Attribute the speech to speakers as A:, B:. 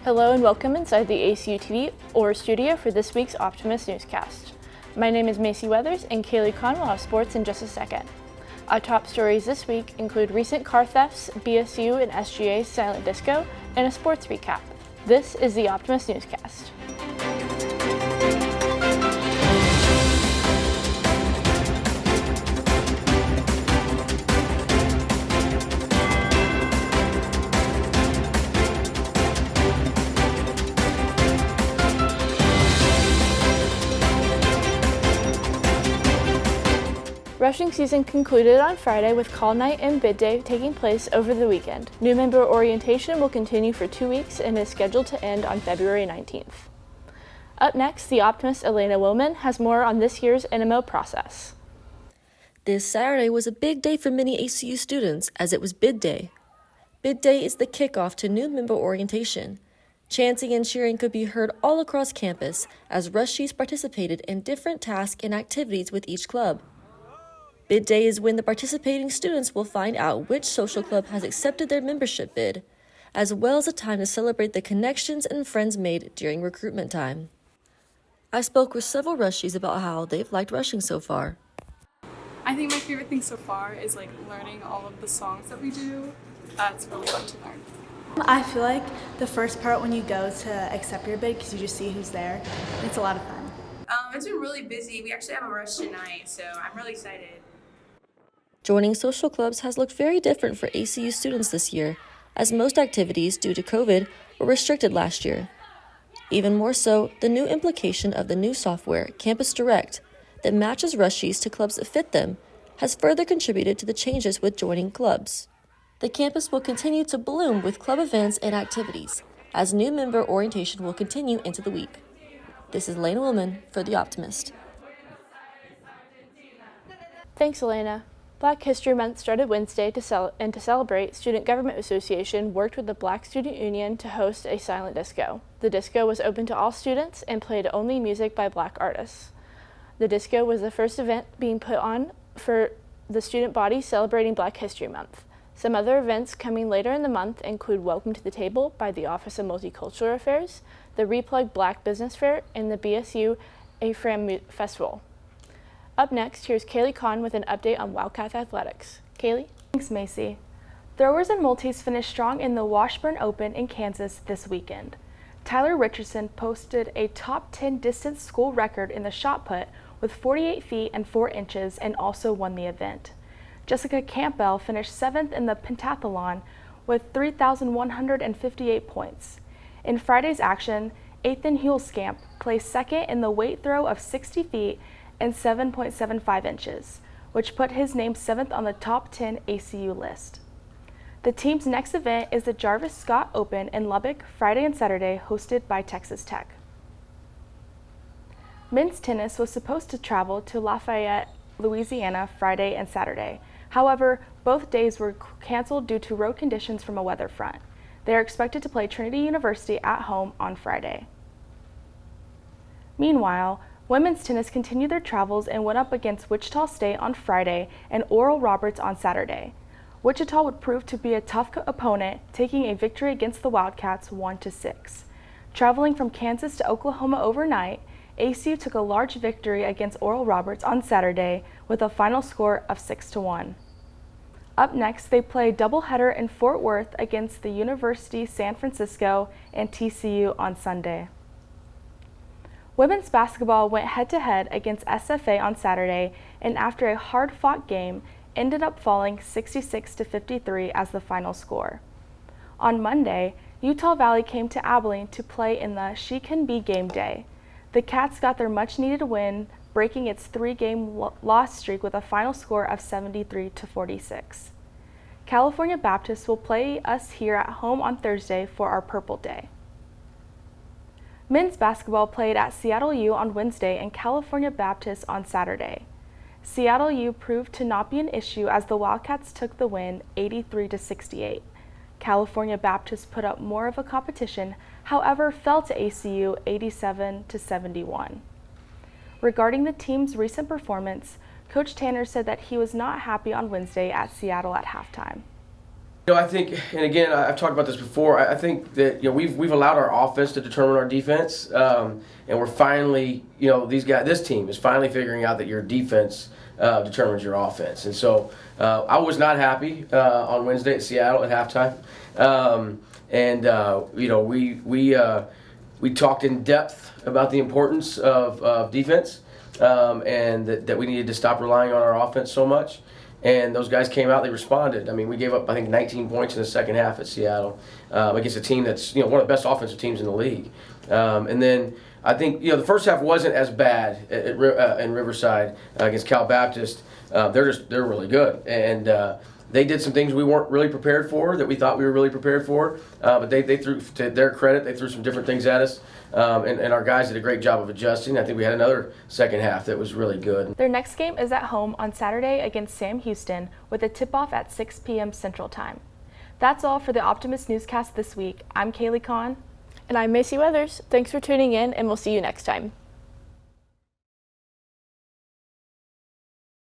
A: Hello and welcome inside the ACU TV or studio for this week's Optimist Newscast. My name is Macy Weathers and Kaylee Kahn will have sports in just a second. Our top stories this week include recent car thefts, BSU and SGA's silent disco, and a sports recap. This is the Optimist Newscast. Rushing season concluded on Friday with call night and bid day taking place over the weekend. New member orientation will continue for 2 weeks and is scheduled to end on February 19th. Up next, the Optimist Elena Wilman has more on this year's NMO process.
B: This Saturday was a big day for many ACU students as it was bid day. Bid day is the kickoff to new member orientation. Chanting and cheering could be heard all across campus as rushies participated in different tasks and activities with each club. Bid day is when the participating students will find out which social club has accepted their membership bid, as well as a time to celebrate the connections and friends made during recruitment time. I spoke with several rushies about how they've liked rushing so far.
C: I think my favorite thing so far is learning all of the songs that we do. It's really fun to learn.
D: I feel like the first part when you go to accept your bid, because you just see who's there, it's a lot of fun.
E: It's been really busy. We actually have a rush tonight, so I'm really excited.
B: Joining social clubs has looked very different for ACU students this year, as most activities due to COVID were restricted last year. Even more so, the new implication of the new software, Campus Direct, that matches rushies to clubs that fit them, has further contributed to the changes with joining clubs. The campus will continue to bloom with club events and activities, as new member orientation will continue into the week. This is Elena Woolman for The Optimist.
A: Thanks, Elena. Black History Month started Wednesday to celebrate, Student Government Association worked with the Black Student Union to host a silent disco. The disco was open to all students and played only music by Black artists. The disco was the first event being put on for the student body celebrating Black History Month. Some other events coming later in the month include Welcome to the Table by the Office of Multicultural Affairs, the Replug Black Business Fair, and the BSU AFRAM Festival. Up next, here's Kaylee Kahn with an update on Wildcat Athletics. Kaylee?
F: Thanks, Macy. Throwers and multis finished strong in the Washburn Open in Kansas this weekend. Tyler Richardson posted a top 10 distance school record in the shot put with 48 feet and 4 inches and also won the event. Jessica Campbell finished 7th in the pentathlon with 3,158 points. In Friday's action, Ethan Hulskamp placed 2nd in the weight throw of 60 feet and 7.75 inches, which put his name 7th on the top 10 ACU list. The team's next event is the Jarvis Scott Open in Lubbock Friday and Saturday, hosted by Texas Tech. Men's tennis was supposed to travel to Lafayette, Louisiana Friday and Saturday. However, both days were canceled due to road conditions from a weather front. They are expected to play Trinity University at home on Friday. Meanwhile, women's tennis continued their travels and went up against Wichita State on Friday and Oral Roberts on Saturday. Wichita would prove to be a tough opponent, taking a victory against the Wildcats 1-6. Traveling from Kansas to Oklahoma overnight, ACU took a large victory against Oral Roberts on Saturday with a final score of 6-1. Up next, they play a doubleheader in Fort Worth against the University San Francisco and TCU on Sunday. Women's basketball went head-to-head against SFA on Saturday and after a hard-fought game, ended up falling 66-53 as the final score. On Monday, Utah Valley came to Abilene to play in the She Can Be game day. The Cats got their much-needed win, breaking its 3-game loss streak with a final score of 73-46. California Baptist will play us here at home on Thursday for our Purple Day. Men's basketball played at Seattle U on Wednesday and California Baptist on Saturday. Seattle U proved to not be an issue as the Wildcats took the win 83-68. California Baptist put up more of a competition, however fell to ACU 87-71. Regarding the team's recent performance, Coach Tanner said that he was not happy on Wednesday at Seattle at halftime.
G: I think, and again, I've talked about this before. I think that we've allowed our offense to determine our defense, and we're finally, this team is finally figuring out that your defense determines your offense. And so I was not happy on Wednesday at Seattle at halftime, we talked in depth about the importance of defense, and that we needed to stop relying on our offense so much. And those guys came out, they responded. I mean, we gave up, I think, 19 points in the second half at Seattle against a team that's, one of the best offensive teams in the league. And then I think, the first half wasn't as bad in Riverside against Cal Baptist. They're really good. And they did some things we weren't really prepared for that we thought we were really prepared for. But they threw, to their credit, they threw some different things at us. And our guys did a great job of adjusting. I think we had another second half that was really good.
F: Their next game is at home on Saturday against Sam Houston with a tip-off at 6 p.m. Central Time. That's all for the Optimist Newscast this week. I'm Kaylee Kahn.
A: And I'm Macy Weathers. Thanks for tuning in, and we'll see you next time.